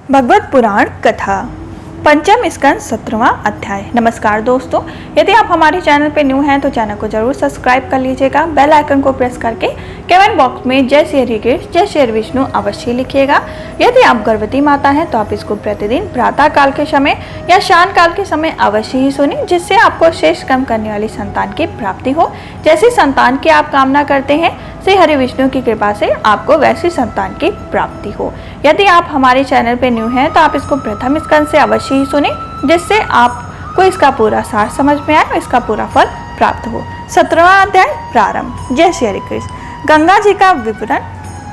भगवत पुराण कथा पंचम स्कंद 17वां अध्याय। नमस्कार दोस्तों, यदि आप हमारे चैनल पर न्यू हैं तो चैनल को जरूर सब्सक्राइब कर लीजिएगा। बेल आइकन को प्रेस करके कमेंट बॉक्स में जय श्री हरि जय श्री विष्णु अवश्य लिखिएगा। यदि आप गर्भवती माता हैं तो आप इसको प्रतिदिन प्रातः काल के समय या शाम काल के समय अवश्य ही सुने, जिससे आपको शेष कर्म करने वाली संतान की प्राप्ति हो। जैसी संतान की आप कामना करते हैं श्री हरि विष्णु की कृपा से आपको वैसी संतान की प्राप्ति हो। यदि आप हमारे चैनल पर न्यू हैं तो आप इसको प्रथम स्कंद से अवश्य ही सुने, जिससे आपको इसका पूरा सार समझ में आए और इसका पूरा फल प्राप्त हो। 17वां अध्याय प्रारंभ। जय श्री हरि कृष्ण। गंगा जी का विवरण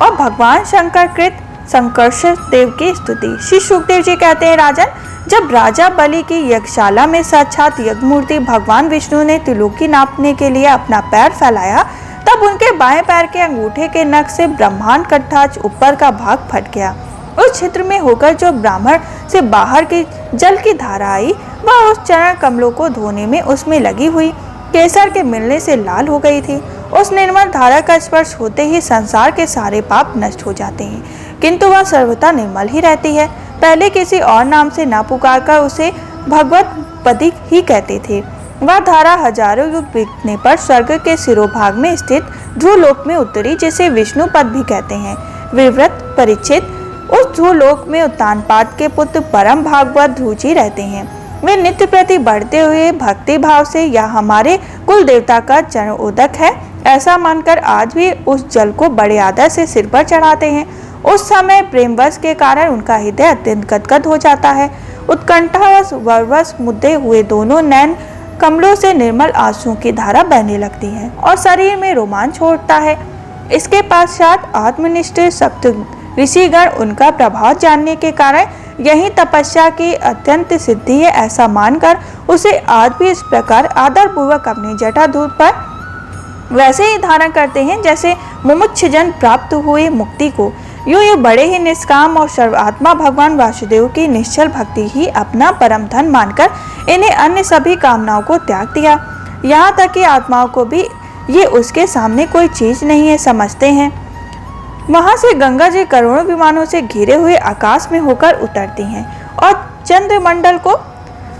और भगवान शंकर कृत संकर्ष देव की स्तुति। श्री सुखदेव जी कहते हैं, राजन, जब राजा बलि की यज्ञशाला में साक्षात यज्ञ मूर्ति भगवान विष्णु ने त्रिलोकी नापने के लिए अपना पैर फैलाया, तब उनके बाएं पैर के अंगूठे के नख से ब्रह्मांड कट्ठा ऊपर का भाग फट गया। उस क्षेत्र में होकर जो ब्राह्मण से बाहर की जल की धारा आई, वह उस चरण कमलों को धोने में उसमें लगी हुई केसर के मिलने से लाल हो गई थी। उस निर्मल धारा का स्पर्श होते ही संसार के सारे पाप नष्ट हो जाते हैं, किंतु वह सर्वथा निर्मल ही रहती है। पहले किसी और नाम से न पुकारकर उसे भगवत पदी ही कहते थे। वह धारा हजारों युग बीतने पर स्वर्ग के सिरोभाग में स्थित ध्रुवलोक में उतरी, जिसे विष्णु पद भी कहते हैं। विव्रत परीक्षित उस ध्रुवलोक में उत्तानपाद के पुत्र परम भागवत ध्रुव जी रहते हैं। वे नित्य प्रति बढ़ते हुए भक्ति भाव से यह हमारे कुल देवता का चरणोदक है ऐसा मानकर आज भी उस जल को बड़े आदर से सिर पर चढ़ाते हैं। उस समय प्रेमवश के कारण उनका हृदय अत्यंत गदगद हो जाता है। उत्कंठावश वरवश मुद्दे हुए दोनों नैन कमलों से निर्मल आंसुओं की धारा बहने लगती है और शरीर में रोमांच उठता है। इसके पश्चात आत्मनिष्ठ सप्त ऋषिगण उनका प्रभाव जानने के कारण यही तपस्या की अत्यंत सिद्धि है ऐसा मानकर उसे आज भी इस प्रकार आदर पूर्वक अपने जटाधूर पर वैसे ही धारण करते हैं जैसे मुमुक्ष जन प्राप्त हुए मुक्ति को। यूं बड़े ही निष्काम और सर्वात्मा भगवान वासुदेव की निश्चल भक्ति ही अपना परम धन मानकर इन्हें अन्य सभी कामनाओं को त्याग दिया। यहाँ तक कि आत्माओं को भी ये उसके सामने कोई चीज नहीं है समझते हैं। वहां से गंगा जी करोड़ों विमानों से घिरे हुए आकाश में होकर उतरती हैं और चंद्रमंडल को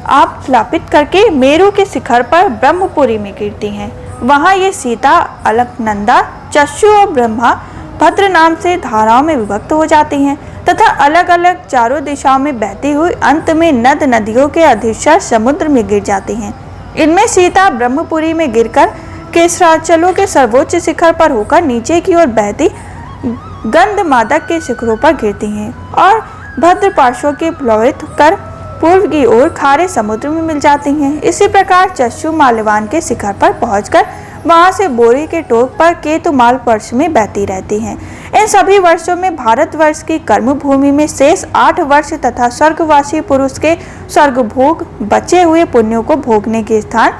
आप प्लापित करके मेरु के शिखर पर ब्रह्मपुरी में गिरती हैं। वहां ये सीता, अलकनंदा, चक्षु और ब्रह्मा भद्र नाम से धाराओं में विभक्त हो जाती हैं तथा अलग अलग चारों दिशाओं में बहती हुई अंत में नद नदियों के अधिश्वर समुद्र में गिर जाती हैं। इनमें सीता ब्रह्मपुरी में गिरकर केसराचलों के सर्वोच्च शिखर पर होकर नीचे की ओर बहती गंधमादक के शिखरों पर गिरती हैं और भद्र पार्श्वों के प्लावित कर पूर्व की ओर खारे समुद्र में मिल जाती हैं। इसी प्रकार चक्षु माल्यवान के शिखर पर पहुंचकर वहां से बोरी के टोक पर केतुमाल वर्ष में बहती रहती हैं। इन सभी वर्षों में भारतवर्ष की कर्म भूमि में शेष 8 वर्ष तथा स्वर्गवासी पुरुष के स्वर्ग भोग बचे हुए पुण्यों को भोगने के स्थान,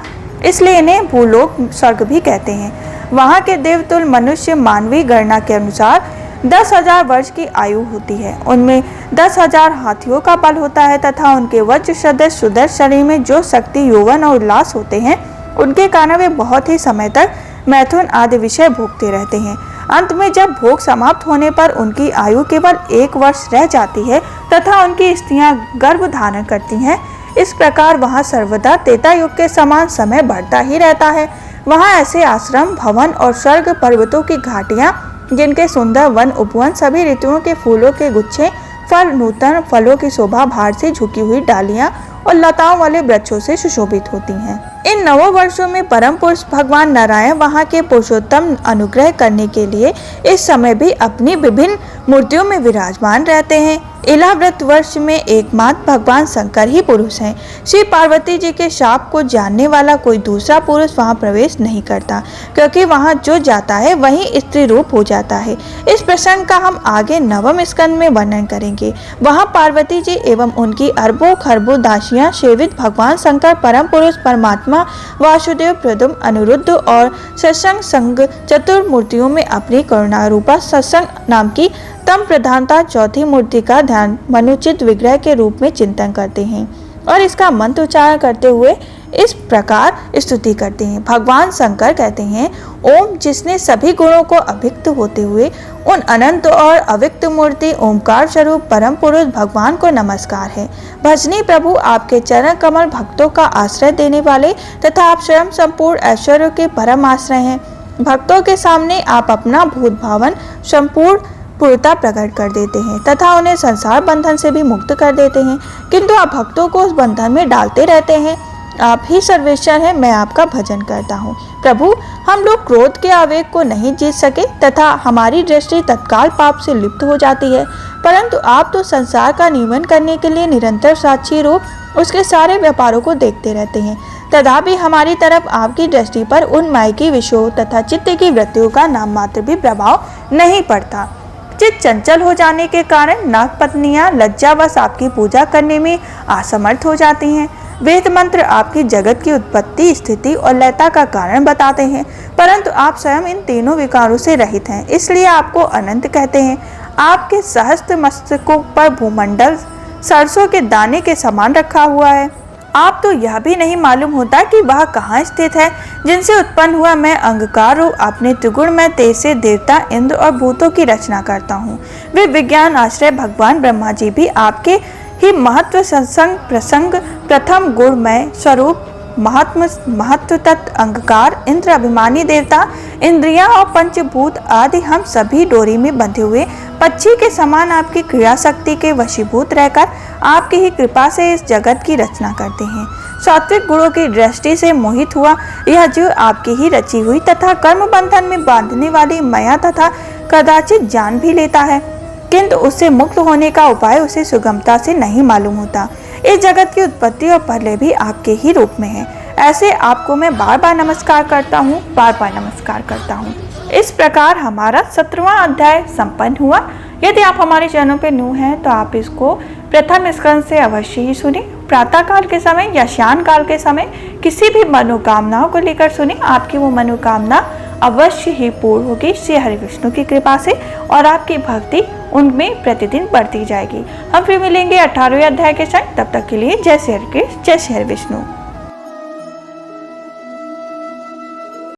इसलिए इन्हें भूलोक स्वर्ग भी कहते हैं। वहाँ के देवतुल मनुष्य मानवीय गणना के अनुसार 10,000 वर्ष की आयु होती है। उनमें 10,000 हाथियों का बल होता है तथा उनके वज्र सदृश सुदर्शन शरीर में जो शक्ति, यौवन और उल्लास होते हैं, उनके कारण वे बहुत ही समय तक मैथुन आदि विषय भोगते रहते हैं। अंत में जब भोग समाप्त होने पर उनकी आयु केवल 1 वर्ष रह जाती है तथा उनकी स्त्रियां गर्भ धारण करती हैं। इस प्रकार वहाँ सर्वदा त्रेता युग के समान समय बढ़ता ही रहता है। वहाँ ऐसे आश्रम, भवन और स्वर्ग पर्वतों की घाटियाँ, जिनके सुंदर वन उपवन सभी ऋतुओं के फूलों के गुच्छे, फल, नूतन फलों की शोभा, भार से झुकी हुई डालियां और लताओं वाले वृक्षों से सुशोभित होती हैं। इन 9 वर्षों में परम पुरुष भगवान नारायण वहाँ के पुरुषोत्तम अनुग्रह करने के लिए इस समय भी अपनी विभिन्न मूर्तियों में विराजमान रहते हैं। इलाव्रत वर्ष में एकमात्र भगवान शंकर ही पुरुष हैं। श्री पार्वती जी के शाप को जानने वाला कोई दूसरा पुरुष वहां प्रवेश नहीं करता, क्योंकि वहां जो जाता है वही स्त्री रूप हो जाता है। इस प्रसंग का हम आगे 9वें स्कंद में वर्णन करेंगे। वहां पार्वती जी एवं उनकी अरबों खरबों दासियां सेवित भगवान शंकर परम पुरुष परमात्मा वासुदेव, प्रद्युम्न, अनिरुद्ध और सत्संग संग चतुर्मूर्तियों में अपनी करुणा रूपा सत्संग नाम की तम प्रधानता चौथी मूर्ति का ध्यान मनुचित विग्रह के रूप में चिंतन करते हैं और इसका मंत्र उच्चारण करते हुए इस प्रकार स्तुति करते हैं। भगवान शंकर कहते हैं, ओम जिसने सभी गुणों को अभिक्त होते हुए उन अनंत और अव्यक्त मूर्ति ओमकार स्वरूप परम पुरुष भगवान को नमस्कार है। भजनी प्रभु, आपके चरण कमल भक्तों का आश्रय देने वाले तथा आप स्वयं संपूर्ण ऐश्वर्य के परम आश्रय हैं। भक्तों के सामने आप अपना भूत भावन संपूर्ण पूर्णता प्रकट कर देते हैं तथा उन्हें संसार बंधन से भी मुक्त कर देते हैं, किंतु आप भक्तों को उस बंधन में डालते रहते हैं। आप ही सर्वेश्वर हैं, मैं आपका भजन करता हूँ। प्रभु, हम लोग क्रोध के आवेग को नहीं जीत सके तथा हमारी दृष्टि तत्काल पाप से लिप्त हो जाती है, परंतु आप तो संसार का नियमन करने के लिए निरंतर साक्षी रूप उसके सारे व्यापारों को देखते रहते हैं, तथापि हमारी तरफ आपकी दृष्टि पर उन मायकी विषयों तथा चित्त की वृत्तियों का नाम मात्र भी प्रभाव नहीं पड़ता। चित्त चंचल हो जाने के कारण नाग पत्नियां लज्जावश आपकी पूजा करने में असमर्थ हो जाती हैं। वेद मंत्र आपकी जगत की उत्पत्ति, स्थिति और लयता का कारण बताते हैं, परंतु आप स्वयं इन तीनों विकारों से रहित हैं, इसलिए आपको अनंत कहते हैं। आपके सहस्त्र मस्तकों पर भूमंडल सरसों के दाने के समान रखा हुआ है। आप तो यह भी नहीं मालूम होता कि वह कहाँ स्थित है। जिनसे उत्पन्न हुआ मैं अंगकार रूप अपने त्रिगुण में तेज से देवता, इंद्र और भूतों की रचना करता हूँ। वे विज्ञान आश्रय भगवान ब्रह्मा जी भी आपके ही महत्व संसंग प्रसंग प्रथम गुणमय स्वरूप महत्व तत्व अंगकार, इंद्र अभिमानी देवता, इंद्रियां और पंचभूत आदि हम सभी डोरी में बंधे हुए पक्षी के समान आपकी क्रिया शक्ति के वशीभूत रहकर आपकी ही कृपा से इस जगत की रचना करते हैं। सात्विक गुणों की दृष्टि से मोहित हुआ यह जीव आपकी ही रची हुई तथा कर्म बंधन में बांधने वाली माया तथा कदाचित जान भी लेता है, किंतु उससे मुक्त होने का उपाय उसे सुगमता से नहीं मालूम होता। इस जगत की उत्पत्ति और प्रलय भी आपके ही रूप में है। ऐसे आपको मैं बार बार नमस्कार करता हूँ, बार बार नमस्कार करता हूँ। इस प्रकार हमारा 17वां अध्याय संपन्न हुआ। यदि आप हमारे चैनल पर न्यू हैं तो आप इसको प्रथम स्कंद से अवश्य ही सुने। प्रातः काल के समय या शाम काल के समय किसी भी मनोकामनाओं को लेकर सुने, आपकी वो मनोकामना अवश्य ही पूर्ण होगी श्री हरि विष्णु की कृपा से, और आपकी भक्ति उनमें प्रतिदिन बढ़ती जाएगी। हम फिर मिलेंगे 18वें अध्याय के संग। तब तक के लिए जय श्री हरि कृष्ण, जय श्री हरि विष्णु।